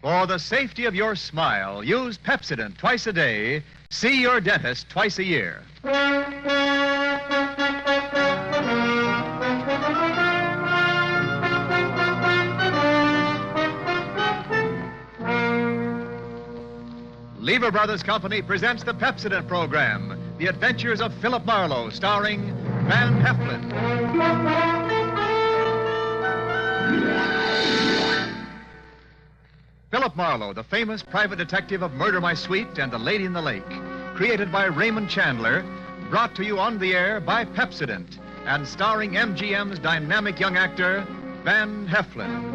For the safety of your smile, use Pepsodent twice a day. See your dentist twice a year. Lever Brothers Company presents the Pepsodent program, The Adventures of Philip Marlowe, starring Van Heflin. Philip Marlowe, the famous private detective of Murder My Sweet and The Lady in the Lake, created by Raymond Chandler, brought to you on the air by Pepsodent, and starring MGM's dynamic young actor, Van Heflin.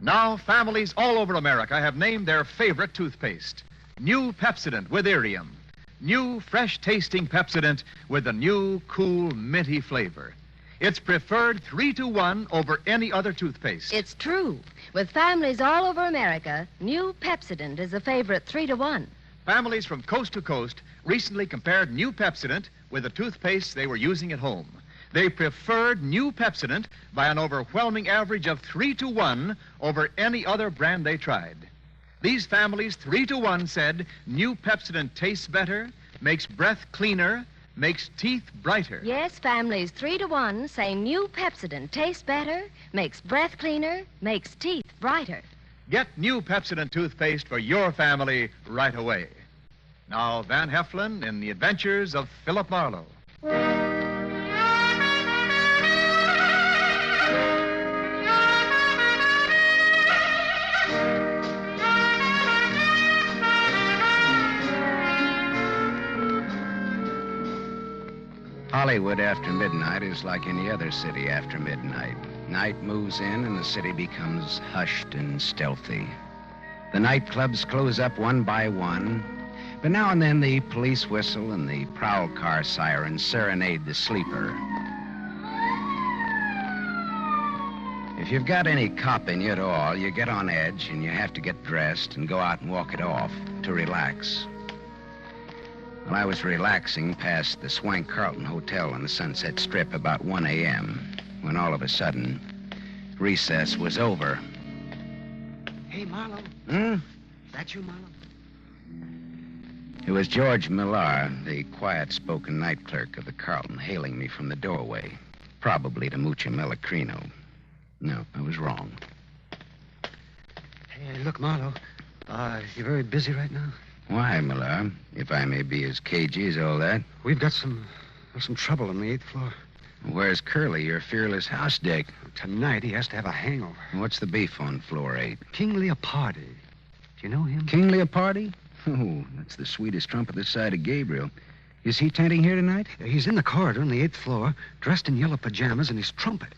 Now, families all over America have named their favorite toothpaste. New Pepsodent with Irium. New, fresh-tasting Pepsodent with a new, cool, minty flavor. It's preferred 3-to-1 over any other toothpaste. It's true. With families all over America, new Pepsodent is a favorite 3-to-1. Families from coast to coast recently compared new Pepsodent with the toothpaste they were using at home. They preferred new Pepsodent by an overwhelming average of 3-to-1 over any other brand they tried. These families, 3-to-1, said new Pepsodent tastes better, makes breath cleaner, makes teeth brighter. Yes, families 3-to-1 say new Pepsodent tastes better, makes breath cleaner, makes teeth brighter. Get new Pepsodent toothpaste for your family right away. Now, Van Heflin in The Adventures of Philip Marlowe. Hollywood after midnight is like any other city after midnight. Night moves in and the city becomes hushed and stealthy. The nightclubs close up one by one, but now and then the police whistle and the prowl car sirens serenade the sleeper. If you've got any cop in you at all, you get on edge and you have to get dressed and go out and walk it off to relax. Well, I was relaxing past the Swank Carlton Hotel on the Sunset Strip about 1 a.m. when all of a sudden, recess was over. Hey, Marlowe. Hmm? Is that you, Marlowe? It was George Millar, the quiet-spoken night clerk of the Carlton, hailing me from the doorway, probably to Mucha Melacrino. No, I was wrong. Hey, look, Marlowe. You're very busy right now? Why, Millar? If I may be as cagey as all that. We've got some trouble on the 8th floor. Where's Curly, your fearless house dick? Tonight, he has to have a hangover. What's the beef on floor 8? King Leopardi. Do you know him? King Leopardi? Oh, that's the sweetest trump this side of Gabriel. Is he tenting here tonight? He's in the corridor on the 8th floor, dressed in yellow pajamas and his trumpet.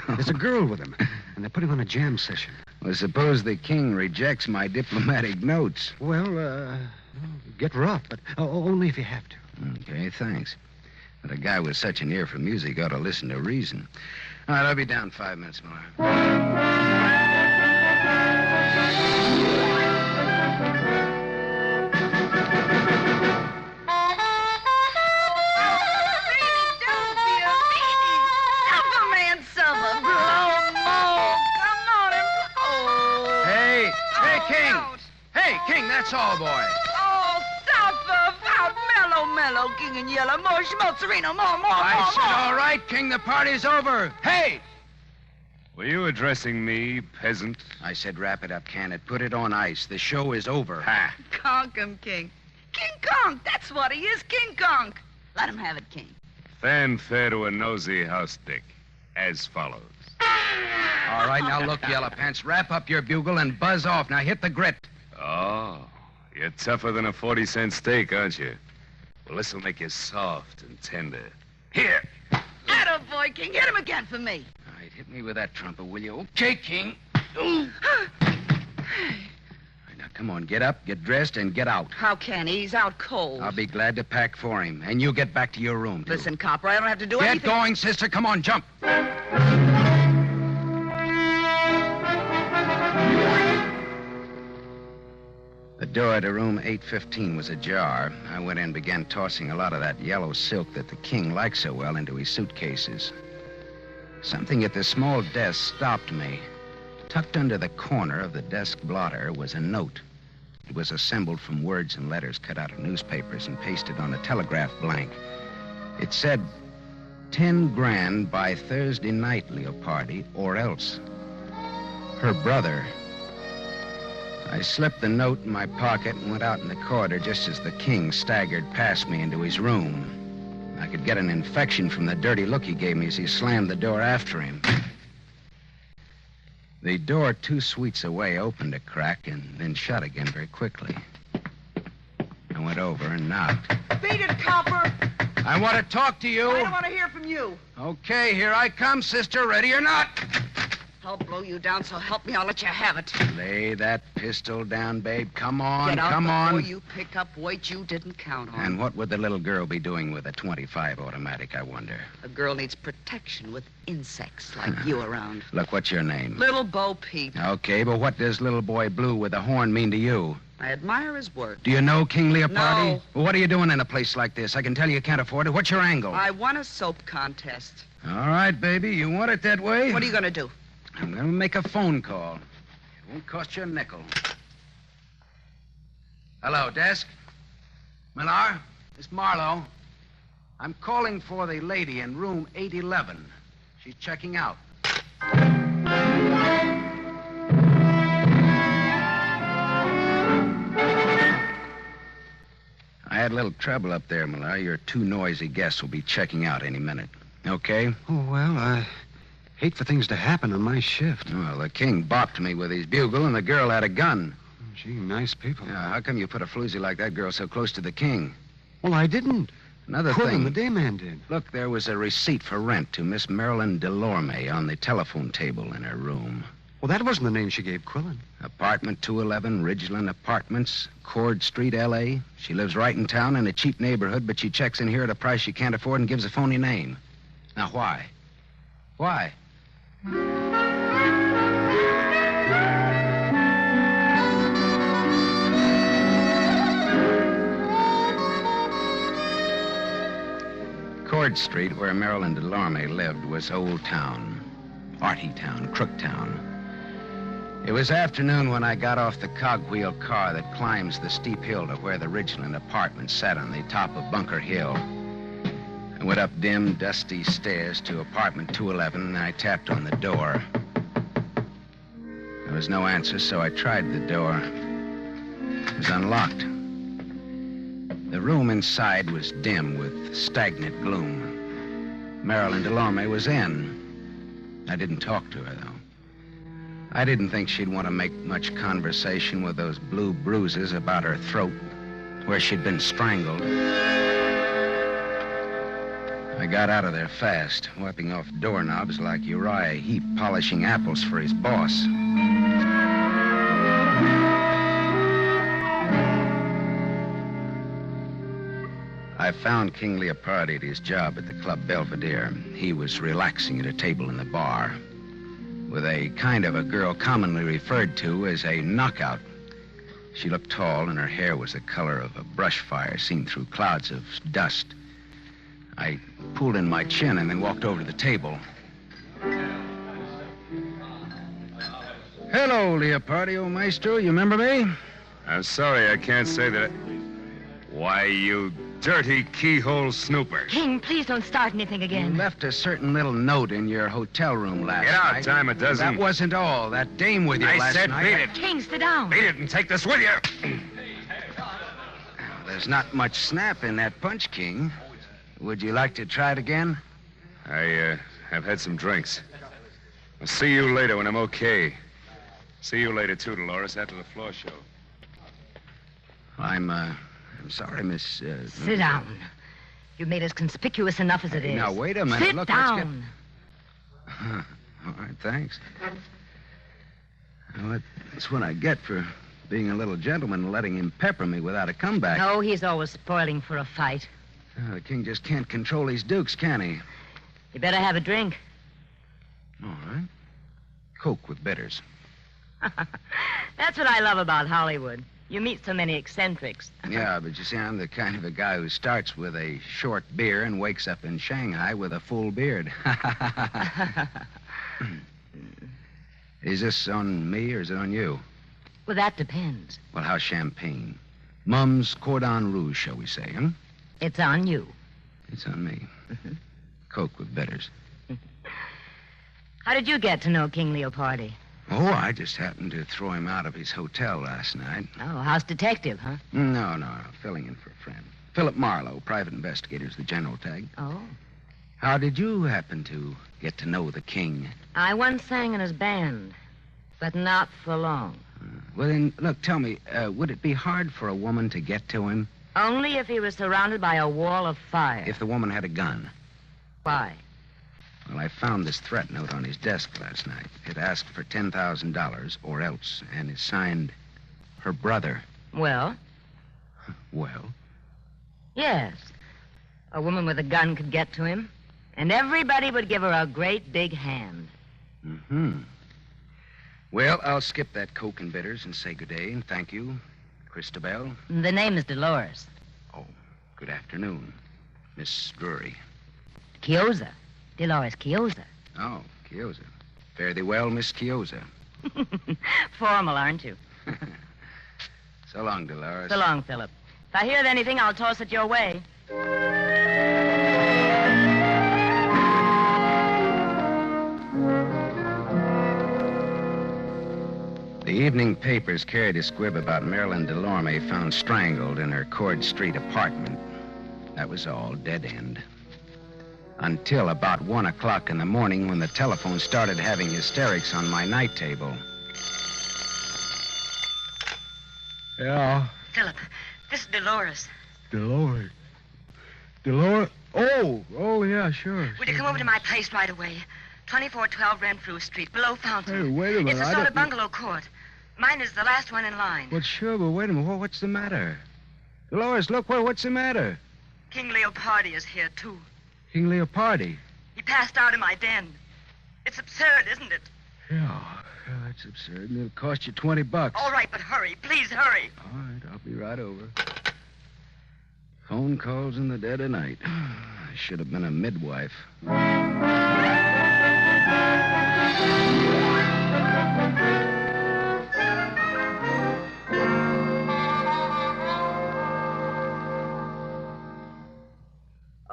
There's a girl with him, and they're putting on a jam session. Well, suppose the king rejects my diplomatic notes. Well, get rough, but only if you have to. Okay, thanks. But a guy with such an ear for music ought to listen to reason. All right, I'll be down 5 minutes more. King, that's all, boy. Oh, suffer, out, mellow, king and yellow, more schmozzerino, more. I said, all right, King, the party's over. Hey! Were you addressing me, peasant? I said, wrap it up, can it? Put it on ice. The show is over. Ha! Conk him, King. King Conk, that's what he is, King Conk. Let him have it, King. Fanfare to a nosy house dick, as follows. All right, now look, Yellow Pants, wrap up your bugle and buzz off. Now hit the grit. Oh, you're tougher than a 40-cent steak, aren't you? Well, this'll make you soft and tender. Here. Attaboy, King. Hit him again for me. All right, hit me with that trumpet, will you? Okay, King. All right, now, come on, get up, get dressed, and get out. How can he? He's out cold. I'll be glad to pack for him. And you get back to your room, too. Listen, Copper, I don't have to do anything. Get going, sister. Come on, jump. The door to room 815 was ajar. I went in and began tossing a lot of that yellow silk that the king liked so well into his suitcases. Something at the small desk stopped me. Tucked under the corner of the desk blotter was a note. It was assembled from words and letters cut out of newspapers and pasted on a telegraph blank. It said, 10 grand by Thursday night, Leopardi, or else. Her brother. I slipped the note in my pocket and went out in the corridor just as the king staggered past me into his room. I could get an infection from the dirty look he gave me as he slammed the door after him. The door 2 suites away opened a crack and then shut again very quickly. I went over and knocked. Beat it, copper. I want to talk to you. I don't want to hear from you. Okay, here I come, sister. Ready or not? I'll blow you down, so help me, I'll let you have it. Lay that pistol down, babe. Come on, Get out come before on. you pick up weight you didn't count on. And what would the little girl be doing with a .25 automatic, I wonder? A girl needs protection with insects like you around. Look, what's your name? Little Bo Peep. Okay, but what does little boy Blue with a horn mean to you? I admire his work. Do you know King Leopardi? No. Well, what are you doing in a place like this? I can tell you can't afford it. What's your angle? I won a soap contest. All right, baby. You want it that way? What are you going to do? I'm going to make a phone call. It won't cost you a nickel. Hello, desk. Millar, it's Marlowe. I'm calling for the lady in room 811. She's checking out. I had a little trouble up there, Millar. Your 2 noisy guests will be checking out any minute. Okay? Oh, well, I hate for things to happen on my shift. Well, the king bopped me with his bugle, and the girl had a gun. Gee, nice people. Yeah, how come you put a floozy like that girl so close to the king? Well, I didn't. Another Quillen, thing. the day man did. Look, there was a receipt for rent to Miss Marilyn Delorme on the telephone table in her room. Well, that wasn't the name she gave Quillen. Apartment 211, Ridgeland Apartments, Cord Street, L.A. She lives right in town in a cheap neighborhood, but she checks in here at a price she can't afford and gives a phony name. Now, why? Why? Cord Street, where Marilyn Delorme lived, was Old Town, Arty Town, Crook Town. It was afternoon when I got off the cogwheel car that climbs the steep hill to where the Ridgeland Apartments sat on the top of Bunker Hill. I went up dim, dusty stairs to apartment 211, and I tapped on the door. There was no answer, so I tried the door. It was unlocked. The room inside was dim with stagnant gloom. Marilyn Delorme was in. I didn't talk to her, though. I didn't think she'd want to make much conversation with those blue bruises about her throat, where she'd been strangled. I got out of there fast, wiping off doorknobs like Uriah Heep polishing apples for his boss. I found King Leopardi at his job at the Club Belvedere. He was relaxing at a table in the bar with a kind of a girl commonly referred to as a knockout. She looked tall, and her hair was the color of a brush fire seen through clouds of dust. I pulled in my chin and then walked over to the table. Hello, Leopardi, old maestro. You remember me? I'm sorry, I can't say that. Why, you dirty keyhole snooper. King, please don't start anything You again. left a certain little note in your hotel room last Get out, night. dime a dozen. That wasn't all. That dame with you I last said night. beat it. King, sit down. Beat it and take this with you. There's not much snap in that punch, King. Would you like to try it again? I have had some drinks. I'll see you later when I'm okay. See you later, too, Dolores, after the floor show. I'm sorry, Miss... Sit down. You've made us conspicuous enough as it is. Now, wait a minute. Sit Look, down. All right, thanks. Well, that's what I get for being a little gentleman and letting him pepper me without a comeback. No, he's always spoiling for a fight. The king just can't control his dukes, can he? You better have a drink. All right. Coke with bitters. That's what I love about Hollywood. You meet so many eccentrics. Yeah, but you see, I'm the kind of a guy who starts with a short beer and wakes up in Shanghai with a full beard. Is this on me or is it on you? Well, that depends. Well, how's champagne? Mum's cordon rouge, shall we say, huh? It's on you. It's on me. Coke with bitters. How did you get to know King Leopardi? Oh, I just happened to throw him out of his hotel last night. Oh, house detective, huh? No, filling in for a friend. Philip Marlowe, private investigator's the general tag. Oh. How did you happen to get to know the king? I once sang in his band, but not for long. Well, then, look, tell me, would it be hard for a woman to get to him? Only if he was surrounded by a wall of fire. If the woman had a gun? Why? Well, I found this threat note on his desk last night. It asked for $10,000 or else, and it's signed her brother. Well? Well? Yes. A woman with a gun could get to him, and everybody would give her a great big hand. Mm-hmm. Well, I'll skip that Coke and bitters and say good day and thank you, Christabel. The name is Dolores. Oh, good afternoon, Miss Drury. Chiozza. Dolores Chiozza. Oh, Chiozza. Fare thee well, Miss Chiozza. Formal, aren't you? So long, Dolores. So long, Philip. If I hear of anything, I'll toss it your way. The evening papers carried a squib about Marilyn Delorme found strangled in her Cord Street apartment. That was all, dead end. Until about 1 o'clock in the morning when the telephone started having hysterics on my night table. Yeah. Philip, this is Dolores. Dolores. Oh, yeah, sure. Would you come over to my place right away? 2412 Renfrew Street, below Fountain. Hey, wait a minute. It's a sort of bungalow court. Mine is the last one in line. Well, sure, but wait a minute. What's the matter? Dolores, look, what's the matter? King Leopardi is here, too. King Leopardi. He passed out in my den. It's absurd, isn't it? Yeah, that's absurd. And it'll cost you $20. All right, but hurry. Please hurry. All right, I'll be right over. Phone calls in the dead of night. I should have been a midwife.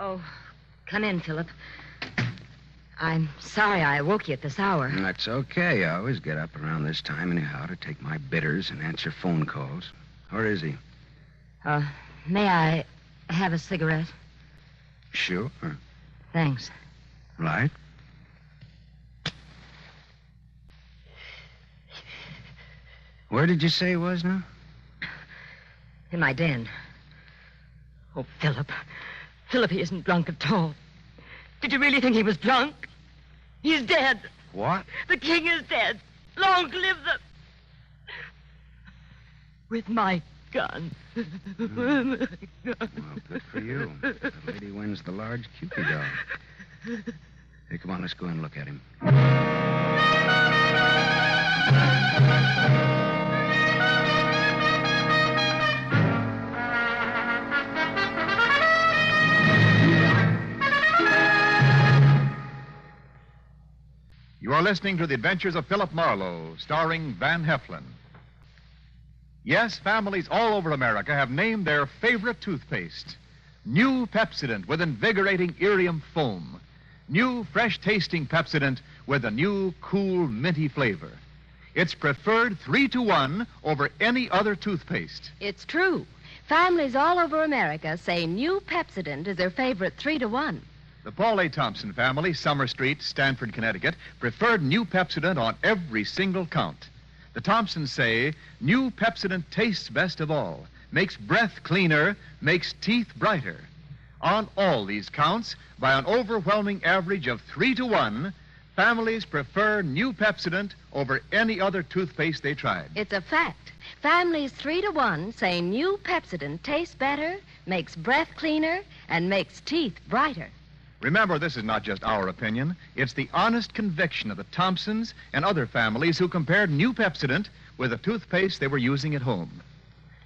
Oh, come in, Philip. I'm sorry I woke you at this hour. That's okay. I always get up around this time anyhow to take my bitters and answer phone calls. Where is he? May I have a cigarette? Sure. Thanks. Right. Where did you say he was now? In my den. Oh, Philip. Philip, he isn't drunk at all. Did you really think he was drunk? He's dead. What? The king is dead. Long live the... With my gun. Well, good for you. The lady wins the large Cupid doll. Hey, come on, let's go and look at him. You are listening to The Adventures of Philip Marlowe, starring Van Heflin. Yes, families all over America have named their favorite toothpaste. New Pepsodent with invigorating Irium foam. New fresh-tasting Pepsodent with a new cool, minty flavor. It's preferred 3-to-1 over any other toothpaste. It's true. Families all over America say new Pepsodent is their favorite 3-to-1. The Paul A. Thompson family, Summer Street, Stamford, Connecticut, preferred new Pepsodent on every single count. The Thompsons say new Pepsodent tastes best of all, makes breath cleaner, makes teeth brighter. On all these counts, by an overwhelming average of 3-to-1, families prefer new Pepsodent over any other toothpaste they tried. It's a fact. Families 3-to-1 say new Pepsodent tastes better, makes breath cleaner, and makes teeth brighter. Remember, this is not just our opinion. It's the honest conviction of the Thompsons and other families who compared new Pepsodent with the toothpaste they were using at home.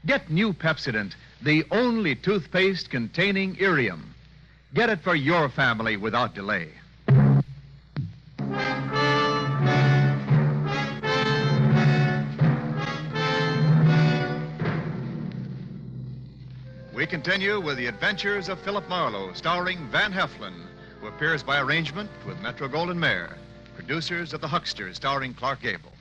Get new Pepsodent, the only toothpaste containing irium. Get it for your family without delay. We continue with the adventures of Philip Marlowe, starring Van Heflin, who appears by arrangement with Metro-Goldwyn-Mayer, producers of The Hucksters, starring Clark Gable.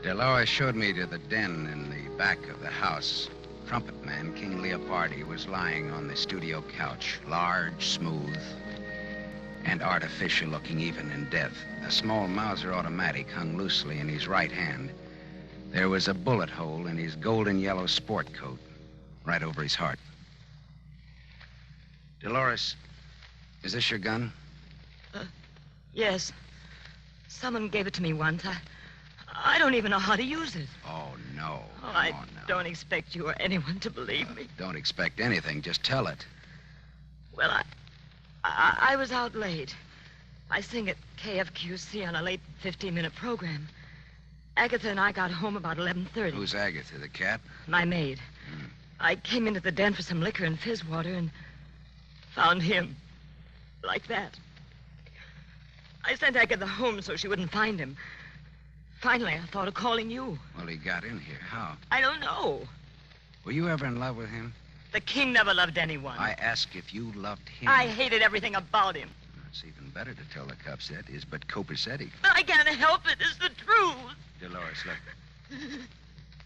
Dolores showed me to the den in the back of the house. Trumpet man King Leopardi was lying on the studio couch, large, smooth, and artificial looking even in death. A small Mauser automatic hung loosely in his right hand. There was a bullet hole in his golden yellow sport coat, right over his heart. Dolores, is this your gun? Yes. Someone gave it to me once. I don't even know how to use it. Oh, no. Oh, I don't expect you or anyone to believe me. Don't expect anything. Just tell it. Well, I was out late. I sing at KFQC on a late 15-minute program. Agatha and I got home about 11:30. Who's Agatha, the cat? My maid. I came into the den for some liquor and fizz water and found him. Like that. I sent Agatha home so she wouldn't find him. Finally, I thought of calling you. Well, he got in here. How? I don't know. Were you ever in love with him? The king never loved anyone. I asked if you loved him. I hated everything about him. It's even better to tell the cops that is but copacetic. But I can't help it. It's the truth. Dolores, look.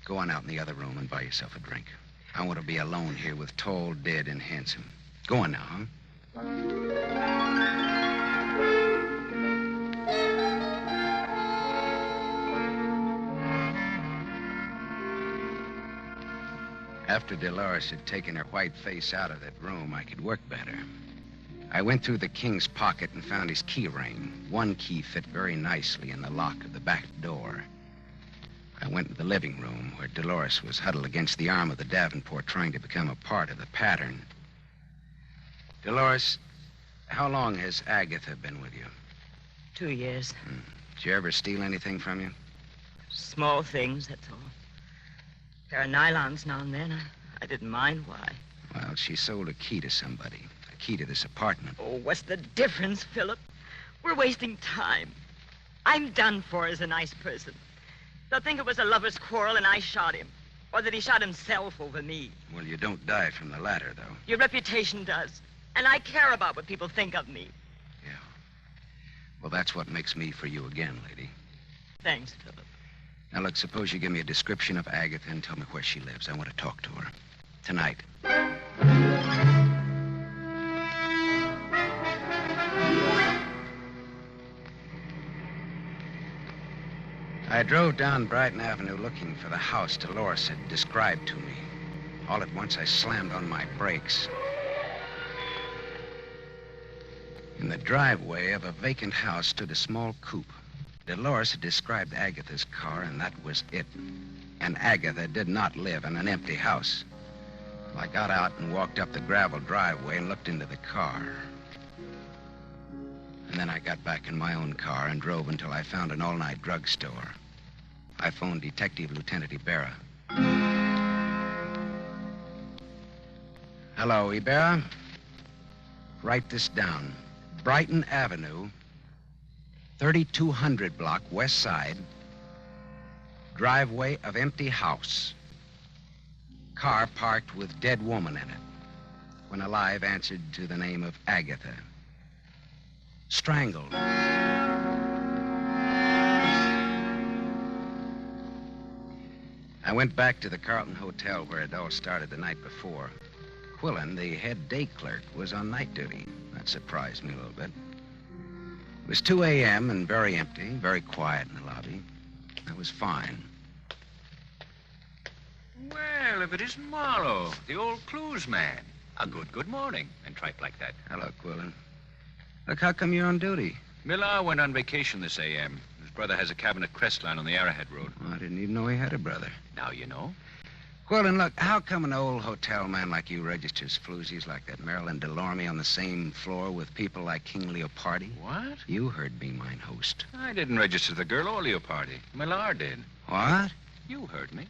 Go on out in the other room and buy yourself a drink. I want to be alone here with tall, dead, and handsome. Go on now, huh? After Dolores had taken her white face out of that room, I could work better. I went through the king's pocket and found his key ring. One key fit very nicely in the lock of the back door. I went to the living room where Dolores was huddled against the arm of the Davenport trying to become a part of the pattern. Dolores, how long has Agatha been with you? 2 years. Did you ever steal anything from you? Small things, that's all. There are nylons now and then. I didn't mind why. Well, she sold a key to somebody. A key to this apartment. Oh, what's the difference, Philip? We're wasting time. I'm done for as a nice person. They'll think it was a lover's quarrel and I shot him. Or that he shot himself over me. Well, you don't die from the latter, though. Your reputation does. And I care about what people think of me. Yeah. Well, that's what makes me for you again, lady. Thanks, Philip. Now, look, suppose you give me a description of Agatha and tell me where she lives. I want to talk to her. Tonight. I drove down Brighton Avenue looking for the house Dolores had described to me. All at once, I slammed on my brakes. In the driveway of a vacant house stood a small coupe. Dolores had described Agatha's car, and that was it. And Agatha did not live in an empty house. I got out and walked up the gravel driveway and looked into the car. And then I got back in my own car and drove until I found an all-night drugstore. I phoned Detective Lieutenant Ibarra. Hello, Ibarra. Write this down. Brighton Avenue, 3200 block, west side. Driveway of empty house. Car parked with dead woman in it. When alive, answered to the name of Agatha. Strangled. I went back to the Carlton Hotel where it all started the night before. Quillen, the head day clerk, was on night duty. That surprised me a little bit. It was 2 a.m. and very empty, very quiet in the lobby. I was fine. Well, if it isn't Marlowe, the old clues man. A good morning, and tripe like that. Hello, Quillen. Look, how come you're on duty? Millar went on vacation this a.m. His brother has a cabin at Crestline on the Arrowhead Road. Well, I didn't even know he had a brother. Now you know. Quillen, look, how come an old hotel man like you registers floozies like that Marilyn Delorme on the same floor with people like King Leopardi? What? You heard me, mine host. I didn't register the girl or Leopardi. Millar did. What? You heard me.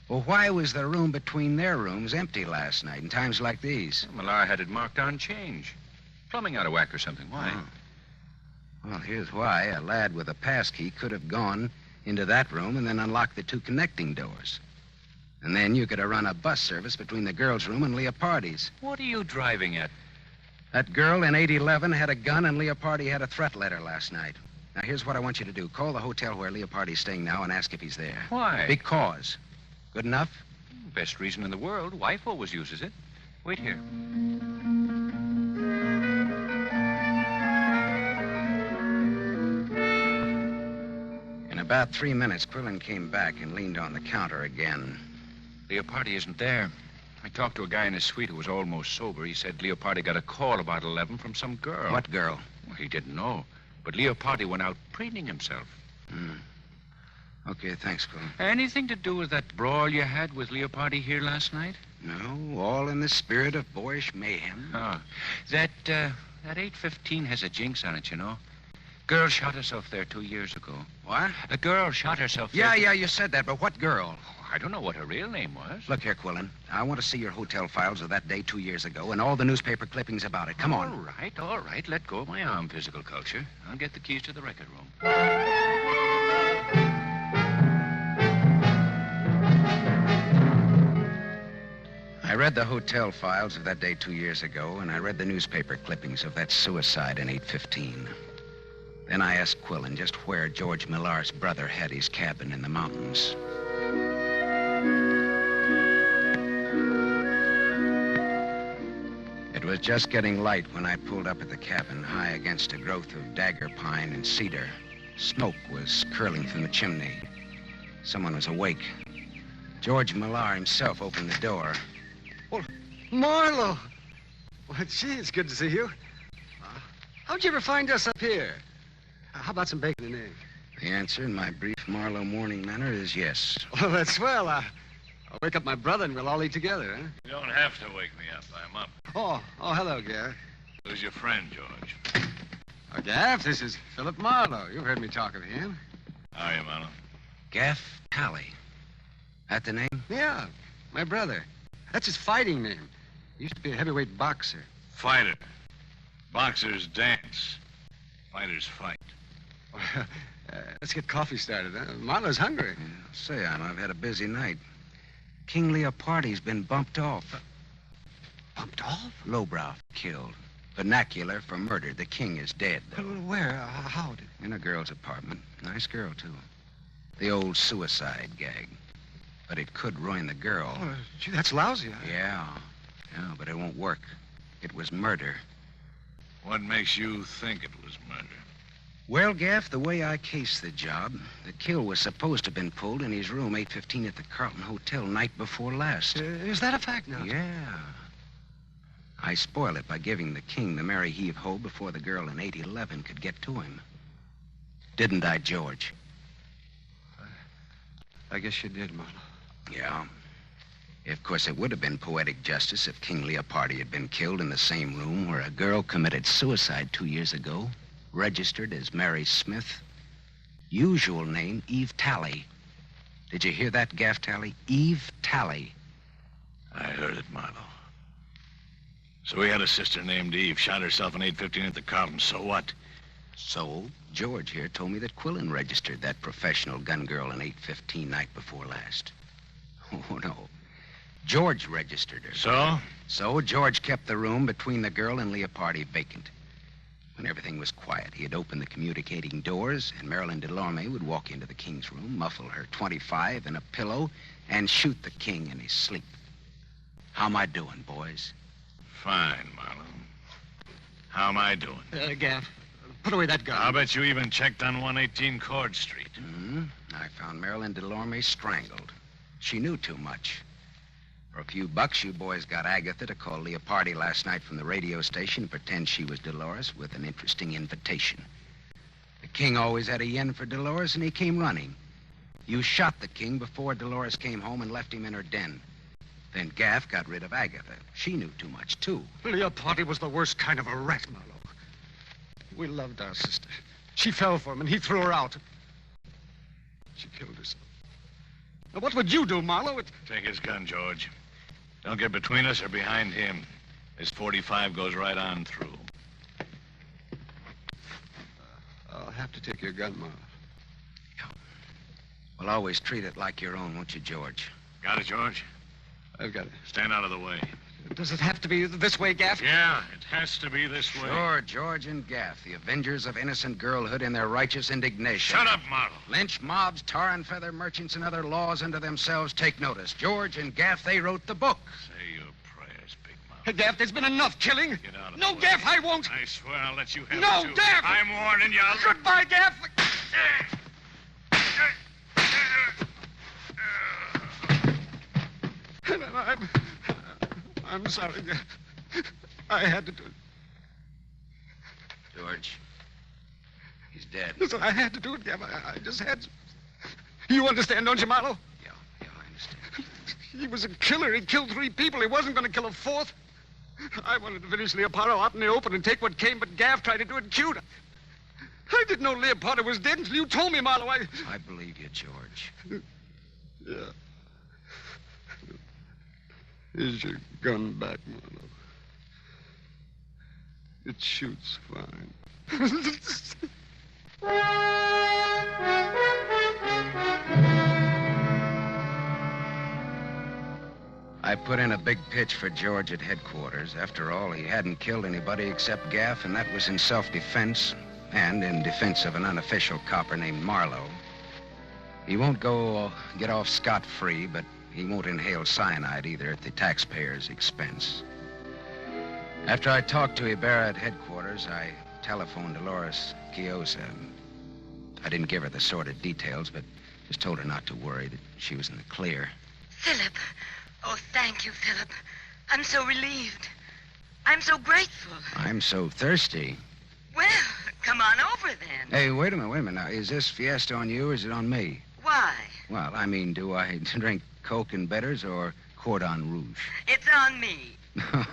Well, why was the room between their rooms empty last night in times like these? Millar had it marked on change. Plumbing out of whack or something. Why? Oh. Well, here's why. A lad with a pass key could have gone into that room and then unlocked the two connecting doors. And then you could have run a bus service between the girl's room and Leopardi's. What are you driving at? That girl in 811 had a gun and Leopardi had a threat letter last night. Now, here's what I want you to do. Call the hotel where Leopardi's staying now and ask if he's there. Why? Because. Good enough? Best reason in the world. Wife always uses it. Wait here. In about 3 minutes, Quillen came back and leaned on the counter again. Leopardi isn't there. I talked to a guy in his suite who was almost sober. He said Leopardi got a call about 11 from some girl. What girl? Well, he didn't know. But Leopardi went out preening himself. Okay, thanks, Quillen. Anything to do with that brawl you had with Leopardi here last night? No, all in the spirit of boyish mayhem. Oh. That 815 has a jinx on it, you know. Girl shot herself there 2 years ago. What? A girl shot herself there. Yeah, you said that, but what girl? I don't know what her real name was. Look here, Quillen. I want to see your hotel files of that day 2 years ago and all the newspaper clippings about it. Come on. All right. Let go of my arm, physical culture. I'll get the keys to the record room. I read the hotel files of that day 2 years ago, and I read the newspaper clippings of that suicide in 815. Then I asked Quillen just where George Millar's brother had his cabin in the mountains. It was just getting light when I pulled up at the cabin, high against a growth of dagger pine and cedar. Smoke was curling from the chimney. Someone was awake. George Millar himself opened the door. Well, Marlowe! Well, gee, it's good to see you. How'd you ever find us up here? How about some bacon and eggs? The answer in my brief Marlowe morning manner is yes. Well, that's swell. I'll wake up my brother and we'll all eat together, huh? You don't have to wake me up. I'm up. Oh, hello, Gaff. Who's your friend, George? Oh, Gaff, this is Philip Marlowe. You've heard me talk of him. How are you, Marlowe? Gaff Tally. That the name? Yeah, my brother. That's his fighting name. He used to be a heavyweight boxer. Fighter. Boxers dance. Fighters fight. Let's get coffee started, huh? Marlowe's hungry. Yeah, say, I've had a busy night. King Leopardi's been bumped off. Bumped off? Lowbrow killed. Vernacular for murder. The king is dead, though. Where? How did? In a girl's apartment. Nice girl, too. The old suicide gag. But it could ruin the girl. Oh, gee, that's lousy. Yeah, but it won't work. It was murder. What makes you think it was murder? Well, Gaff, the way I cased the job, the kill was supposed to have been pulled in his room 815 at the Carlton Hotel night before last. Is that a fact now? Yeah. I spoiled it by giving the king the merry heave-ho before the girl in 811 could get to him. Didn't I, George? I guess you did, Marlowe. Yeah. Of course, it would have been poetic justice if King Leopardi had been killed in the same room where a girl committed suicide 2 years ago, registered as Mary Smith. Usual name, Eve Tally. Did you hear that, Gaff Tally? Eve Tally. I heard it, Marlowe. So he had a sister named Eve, shot herself in 815 at the Carlton. So what? So, George here told me that Quillen registered that professional gun girl in 815 night before last. Oh, no. George registered her. So? So George kept the room between the girl and Leopardi vacant. When everything was quiet, he'd open the communicating doors, and Marilyn Delorme would walk into the king's room, muffle her .25 in a pillow, and shoot the king in his sleep. How am I doing, boys? Fine, Marlowe. How am I doing? Gaff, put away that gun. I'll bet you even checked on 118 Cord Street. I found Marilyn Delorme strangled. She knew too much. For a few bucks, you boys got Agatha to call Leopardi last night from the radio station and pretend she was Dolores with an interesting invitation. The king always had a yen for Dolores, and he came running. You shot the king before Dolores came home and left him in her den. Then Gaff got rid of Agatha. She knew too much, too. Leopardi was the worst kind of a rat, Marlowe. We loved our sister. She fell for him, and he threw her out. She killed herself. Now, what would you do, Marlowe? Take his gun, George. Don't get between us or behind him. This 45 goes right on through. I'll have to take your gun, Marlowe. Well, always treat it like your own, won't you, George? Got it, George? I've got it. Stand out of the way. Does it have to be this way, Gaff? Yeah, it has to be this way. Sure, George and Gaff, the avengers of innocent girlhood in their righteous indignation. Shut up, Marlowe. Lynch mobs, tar and feather merchants, and other laws unto themselves take notice. George and Gaff, they wrote the book. Say your prayers, Big Mouth. Hey, Gaff, there's been enough killing. Get out of the No, way. Gaff, I won't. I swear I'll let you have No, it, too. Gaff! I'm warning you. Goodbye, Gaff. I'm sorry, Gaff. I had to do it. George, he's dead. Listen, I had to do it, Gaff. I just had to. You understand, don't you, Marlowe? Yeah, I understand. He was a killer. He killed 3 people. He wasn't going to kill a 4th. I wanted to finish Leopardo out in the open and take what came, but Gaff tried to do it cute. I didn't know Leopardo was dead until you told me, Marlowe. I believe you, George. Yeah. Here's your gun back, Marlowe. It shoots fine. I put in a big pitch for George at headquarters. After all, he hadn't killed anybody except Gaff, and that was in self-defense and in defense of an unofficial copper named Marlowe. He won't get off scot-free, but he won't inhale cyanide either at the taxpayer's expense. After I talked to Ibarra at headquarters, I telephoned Dolores Quiosa. I didn't give her the sordid details, but just told her not to worry, that she was in the clear. Philip. Oh, thank you, Philip. I'm so relieved. I'm so grateful. I'm so thirsty. Well, come on over then. Hey, wait a minute. Now, is this fiesta on you or is it on me? Why? Well, I mean, do I drink Coke and bitters or Cordon Rouge? It's on me.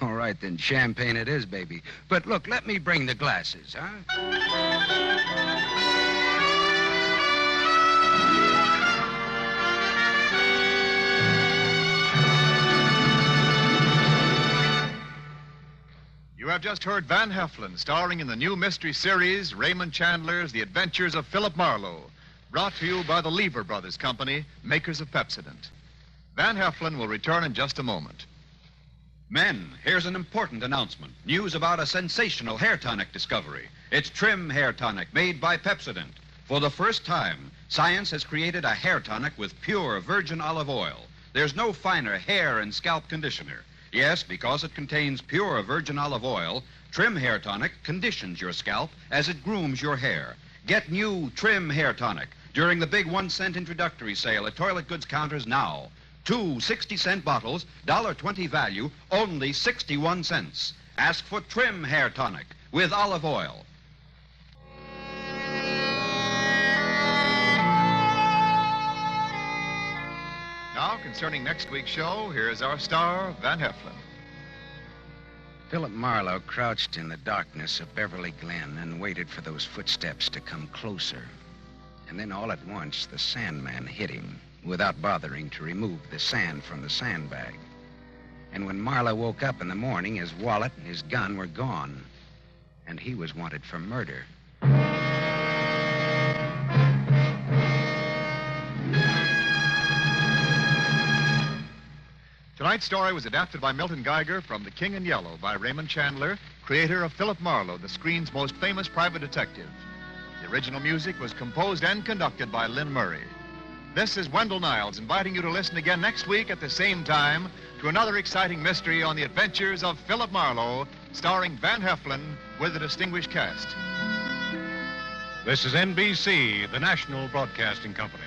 All right, then champagne it is, baby. But look, let me bring the glasses, huh? You have just heard Van Heflin, starring in the new mystery series, Raymond Chandler's The Adventures of Philip Marlowe, brought to you by the Lever Brothers Company, makers of Pepsodent. Van Heflin will return in just a moment. Men, here's an important announcement. News about a sensational hair tonic discovery. It's Trim Hair Tonic, made by Pepsodent. For the first time, science has created a hair tonic with pure virgin olive oil. There's no finer hair and scalp conditioner. Yes, because it contains pure virgin olive oil, Trim Hair Tonic conditions your scalp as it grooms your hair. Get new Trim Hair Tonic during the big 1-cent introductory sale at toilet goods counters now. 2 60-cent bottles, $1.20 value, only 61 cents. Ask for Trim Hair Tonic with olive oil. Now, concerning next week's show, here's our star, Van Heflin. Philip Marlowe crouched in the darkness of Beverly Glen and waited for those footsteps to come closer. And then all at once, the Sandman hit him without bothering to remove the sand from the sandbag. And when Marlowe woke up in the morning, his wallet and his gun were gone. And he was wanted for murder. Tonight's story was adapted by Milton Geiger from The King in Yellow by Raymond Chandler, creator of Philip Marlowe, the screen's most famous private detective. The original music was composed and conducted by Lynn Murray. This is Wendell Niles inviting you to listen again next week at the same time to another exciting mystery on the adventures of Philip Marlowe, starring Van Heflin with a distinguished cast. This is NBC, the National Broadcasting Company.